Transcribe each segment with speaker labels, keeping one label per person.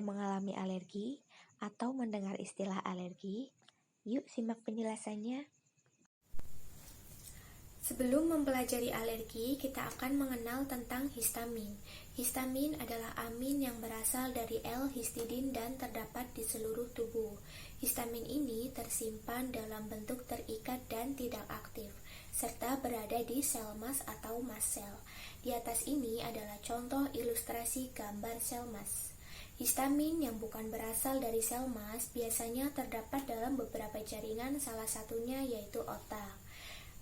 Speaker 1: mengalami alergi atau mendengar istilah alergi? Yuk simak penjelasannya.
Speaker 2: Sebelum mempelajari alergi, kita akan mengenal tentang histamin. Histamin adalah amin yang berasal dari L-histidin dan terdapat di seluruh tubuh. Histamin ini tersimpan dalam bentuk terikat dan tidak aktif, serta berada di sel mas atau mast cell. Di atas ini adalah contoh ilustrasi gambar sel mas. Histamin yang bukan berasal dari sel mas biasanya terdapat dalam beberapa jaringan, salah satunya yaitu otak.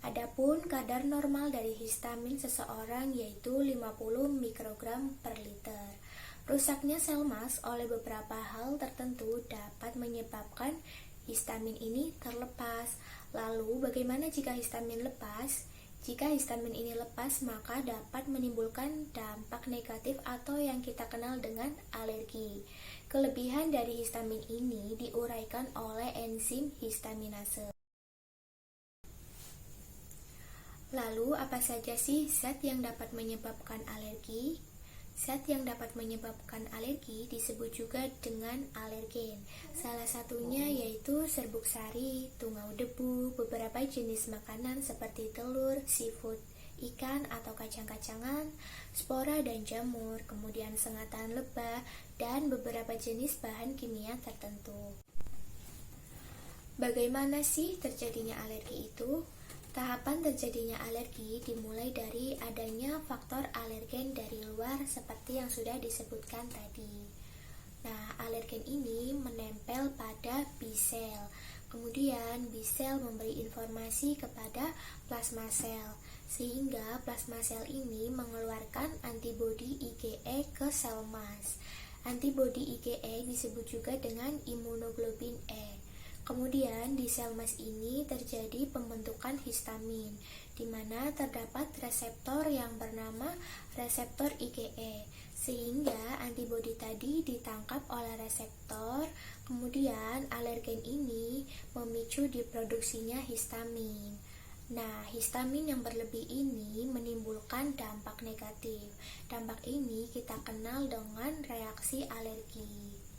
Speaker 2: Adapun kadar normal dari histamin seseorang yaitu 50 mikrogram per liter. Rusaknya sel mas oleh beberapa hal tertentu dapat menyebabkan histamin ini terlepas. Lalu bagaimana jika histamin lepas? Jika histamin ini lepas, maka dapat menimbulkan dampak negatif atau yang kita kenal dengan alergi. Kelebihan dari histamin ini diuraikan oleh enzim histaminase. Lalu, apa saja sih zat yang dapat menyebabkan alergi? Zat yang dapat menyebabkan alergi disebut juga dengan alergen. Salah satunya yaitu serbuk sari, tungau debu, beberapa jenis makanan seperti telur, seafood, ikan atau kacang-kacangan, spora dan jamur, kemudian sengatan lebah, dan beberapa jenis bahan kimia tertentu. Bagaimana sih terjadinya alergi itu? Tahapan terjadinya alergi dimulai dari adanya faktor alergen dari luar seperti yang sudah disebutkan tadi. Nah, alergen ini menempel pada B-cell. Kemudian B-cell memberi informasi kepada plasma sel, sehingga plasma sel ini mengeluarkan antibodi IgE ke sel mas. Antibodi IgE disebut juga dengan imunoglobulin E. Kemudian di sel mas ini terjadi pembentukan histamin, di mana terdapat reseptor yang bernama reseptor IgE, sehingga antibodi tadi ditangkap oleh reseptor. Kemudian alergen ini memicu diproduksinya histamin. Nah, histamin yang berlebih ini menimbulkan dampak negatif. Dampak ini kita kenal dengan reaksi alergi.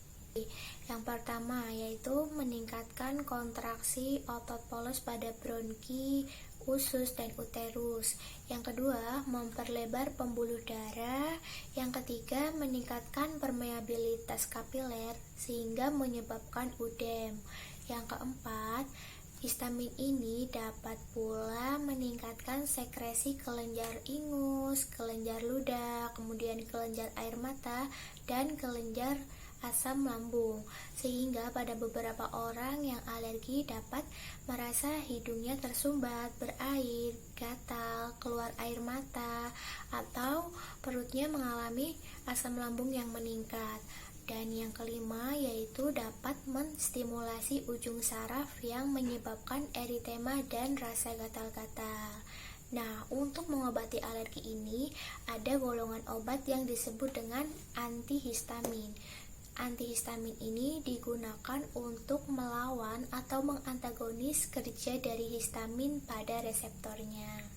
Speaker 2: Yang pertama yaitu meningkatkan kontraksi otot polos pada bronki, usus, dan uterus. Yang kedua, memperlebar pembuluh darah. Yang ketiga, meningkatkan permeabilitas kapiler sehingga menyebabkan udem. Yang keempat, histamin ini dapat pula meningkatkan sekresi kelenjar ingus, kelenjar ludah, kemudian kelenjar air mata, dan kelenjar asam lambung, sehingga pada beberapa orang yang alergi dapat merasa hidungnya tersumbat, berair, gatal, keluar air mata, atau perutnya mengalami asam lambung yang meningkat. Dan yang kelima yaitu dapat menstimulasi ujung saraf yang menyebabkan eritema dan rasa gatal-gatal. Nah, untuk mengobati alergi ini ada golongan obat yang disebut dengan antihistamin. Antihistamin ini digunakan untuk melawan atau mengantagonis kerja dari histamin pada reseptornya.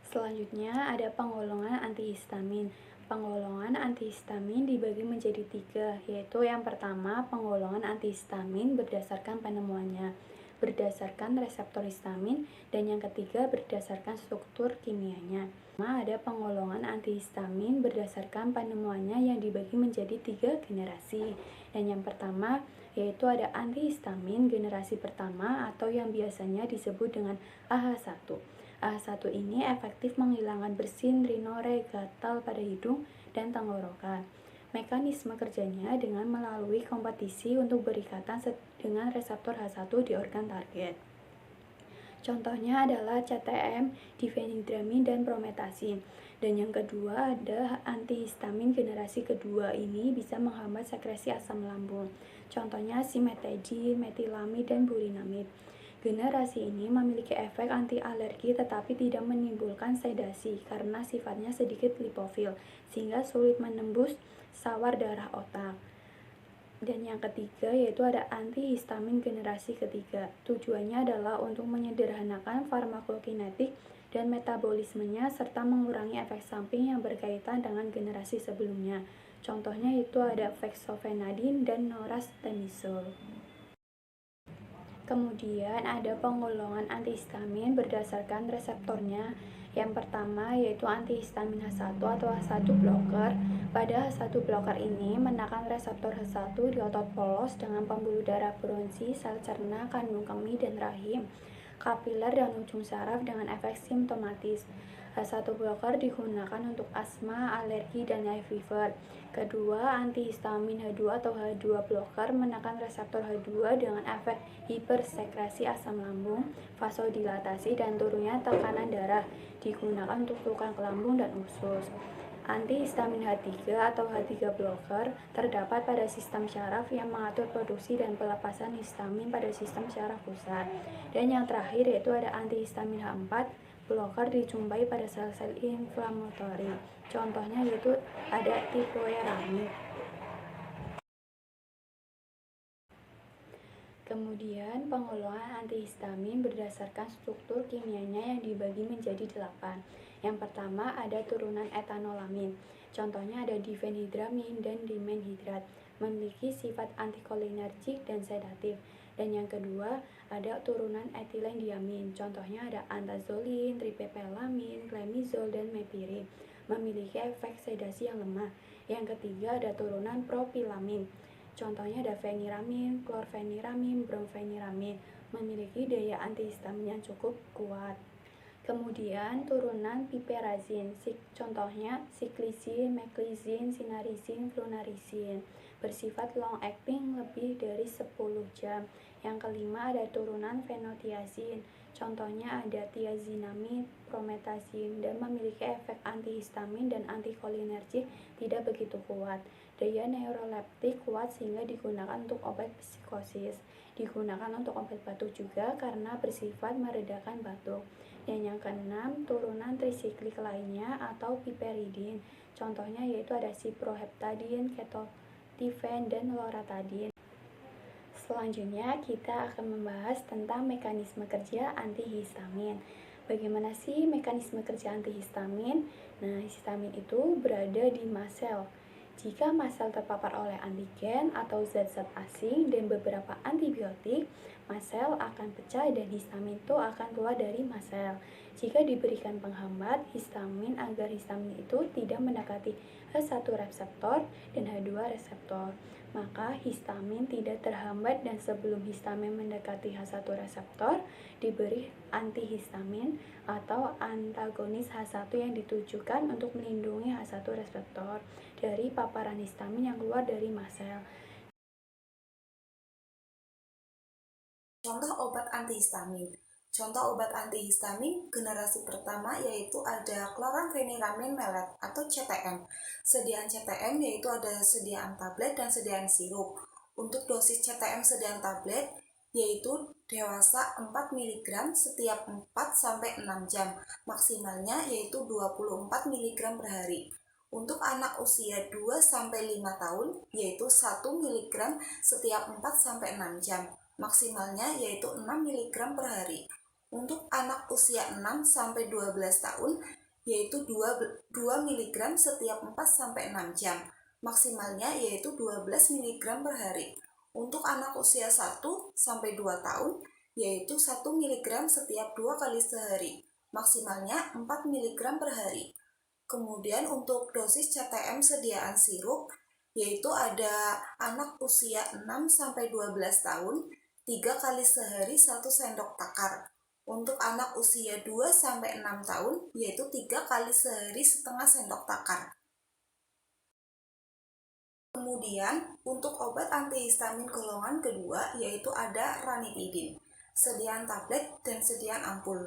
Speaker 3: Selanjutnya ada penggolongan antihistamin. Penggolongan antihistamin dibagi menjadi 3, yaitu yang pertama penggolongan antihistamin berdasarkan penemuannya, berdasarkan reseptor histamin, dan yang ketiga berdasarkan struktur kimianya. Ada penggolongan antihistamin berdasarkan penemuannya yang dibagi menjadi 3 generasi. Dan yang pertama yaitu ada antihistamin generasi pertama atau yang biasanya disebut dengan AH1. AH1 ini efektif menghilangkan bersin, rinore, gatal pada hidung dan tenggorokan. Mekanisme kerjanya dengan melalui kompetisi untuk berikatan dengan reseptor H1 di organ target. Contohnya adalah CTM, difenidramin, dan prometasin. Dan yang kedua ada antihistamin generasi kedua, ini bisa menghambat sekresi asam lambung. Contohnya simetidine, metilamid, dan burinamid. Generasi ini memiliki efek anti alergi tetapi tidak menimbulkan sedasi karena sifatnya sedikit lipofil sehingga sulit menembus sawar darah otak. Dan yang ketiga yaitu ada antihistamin generasi ketiga. Tujuannya adalah untuk menyederhanakan farmakokinetik dan metabolismenya serta mengurangi efek samping yang berkaitan dengan generasi sebelumnya. Contohnya itu ada fexofenadin dan norastemizole. Kemudian ada penggolongan antihistamin berdasarkan reseptornya. Yang pertama yaitu antihistamin H1 atau H1 blocker. Pada H1 blocker ini menekan reseptor H1 di otot polos dengan pembuluh darah bronsi, sel cerna, kandung kemih, dan rahim, kapiler, dan ujung saraf dengan efek simptomatis. H1 blocker digunakan untuk asma, alergi, dan high fever. Kedua, antihistamin H2 atau H2 blocker menekan reseptor H2 dengan efek hipersekresi asam lambung, vasodilatasi, dan turunnya tekanan darah. Digunakan untuk luka lambung dan usus. Antihistamin H3 atau H3 blocker terdapat pada sistem syaraf yang mengatur produksi dan pelepasan histamin pada sistem syaraf pusat. Dan yang terakhir yaitu ada antihistamin H4 blocker dijumpai pada sel-sel inflamatori. Contohnya yaitu ada tiroiramid. Kemudian penggolongan antihistamin berdasarkan struktur kimianya yang dibagi menjadi 8. Yang pertama ada turunan etanolamin. Contohnya ada difenhidramin dan dimenhidrat, memiliki sifat antikolinergik dan sedatif. Dan yang kedua ada turunan etilendiamin. Contohnya ada antazolin, tripepelamin, clemizole, dan mepirin, memiliki efek sedasi yang lemah. Yang ketiga ada turunan propilamin. Contohnya ada feniramin, klorfeniramin, bromfeniramin, memiliki daya antihistamin yang cukup kuat. Kemudian turunan piperazin, contohnya siklizin, meklizin, sinarizin, flunarizin, bersifat long acting lebih dari 10 jam. Yang kelima ada turunan fenotiazin, contohnya ada tiazinamid, prometazin, dan memiliki efek antihistamin dan antikolinergik tidak begitu kuat. Daya neuroleptik kuat sehingga digunakan untuk obat psikosis. Digunakan untuk obat batuk juga karena bersifat meredakan batuk. Dan yang keenam, turunan trisiklik lainnya atau piperidin. Contohnya yaitu ada ciproheptadin, ketotifen, dan loratadin. Selanjutnya kita akan membahas tentang mekanisme kerja antihistamin. Bagaimana sih mekanisme kerja antihistamin? Nah, histamin itu berada di mast sel. Jika mast sel terpapar oleh antigen atau zat-zat asing dan beberapa antibiotik, mast sel akan pecah dan histamin itu akan keluar dari mast sel. Jika diberikan penghambat histamin agar histamin itu tidak mendekati H1 reseptor dan H2 reseptor, maka histamin tidak terhambat dan sebelum histamin mendekati H1 reseptor, diberi antihistamin atau antagonis H1 yang ditujukan untuk melindungi H1 reseptor dari paparan histamin yang keluar dari mast sel.
Speaker 4: Contoh obat antihistamin. Contoh obat antihistamin generasi pertama yaitu ada kloramfeniramin melet atau CTM. Sediaan CTM yaitu ada sediaan tablet dan sediaan sirup. Untuk dosis CTM sediaan tablet yaitu dewasa 4 mg setiap 4-6 jam. Maksimalnya yaitu 24 mg per hari. Untuk anak usia 2-5 tahun yaitu 1 mg setiap 4-6 jam. Maksimalnya yaitu 6 mg per hari. Untuk anak usia 6-12 tahun yaitu 2 mg setiap 4-6 jam. Maksimalnya yaitu 12 mg per hari. Untuk anak usia 1-2 tahun yaitu 1 mg setiap 2 kali sehari. Maksimalnya 4 mg per hari. Kemudian untuk dosis CTM sediaan sirup yaitu ada anak usia 6-12 tahun 3 kali sehari 1 sendok takar. Untuk anak usia 2-6 tahun yaitu 3 kali sehari setengah sendok takar. Kemudian untuk obat antihistamin golongan kedua yaitu ada ranitidin, sediaan tablet dan sediaan ampul.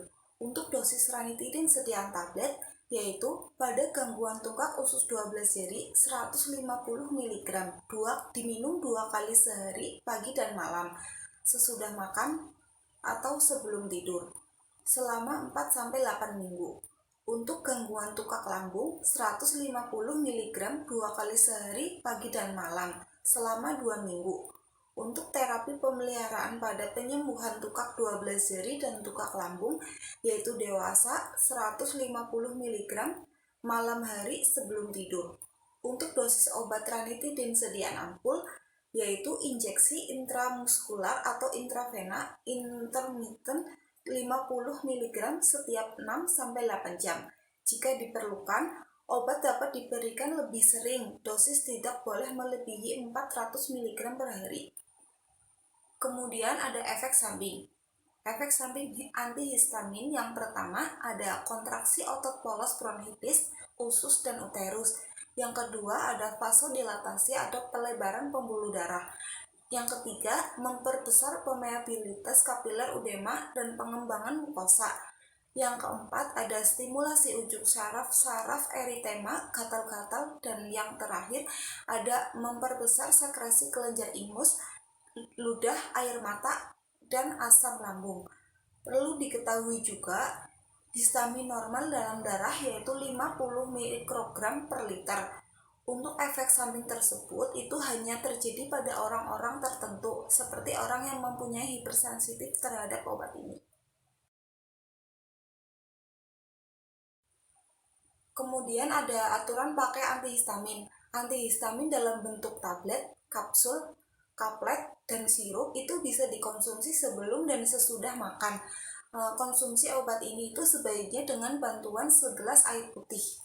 Speaker 4: Untuk dosis ranitidin sediaan tablet yaitu pada gangguan tungkak usus 12 jari 150 mg diminum 2 kali sehari pagi dan malam sesudah makan atau sebelum tidur selama 4-8 minggu. Untuk gangguan tukak lambung 150 mg 2 kali sehari pagi dan malam selama 2 minggu. Untuk terapi pemeliharaan pada penyembuhan tukak 12 jari dan tukak lambung yaitu dewasa 150 mg malam hari sebelum tidur. Untuk dosis obat ranitidin sediaan ampul, yaitu injeksi intramuskular atau intravena intermittent 50 mg setiap 6-8 jam. Jika diperlukan, obat dapat diberikan lebih sering, dosis tidak boleh melebihi 400 mg per hari. Kemudian ada efek samping. Efek samping antihistamin yang pertama ada kontraksi otot polos bronkitis, usus, dan uterus. Yang kedua ada vasodilatasi atau pelebaran pembuluh darah. Yang ketiga, memperbesar permeabilitas kapiler udema dan pengembangan mukosa. Yang keempat, ada stimulasi ujuk saraf eritema, gatal-gatal, dan yang terakhir ada memperbesar sekresi kelenjar ingus, ludah, air mata, dan asam lambung. Perlu diketahui juga, histamin normal dalam darah yaitu 50 mikrogram per liter. Untuk efek samping tersebut itu hanya terjadi pada orang-orang tertentu, seperti orang yang mempunyai hipersensitif terhadap obat ini. Kemudian ada aturan pakai antihistamin. Antihistamin dalam bentuk tablet, kapsul, kaplet, dan sirup itu bisa dikonsumsi sebelum dan sesudah makan. Konsumsi obat ini itu sebaiknya dengan bantuan segelas air putih.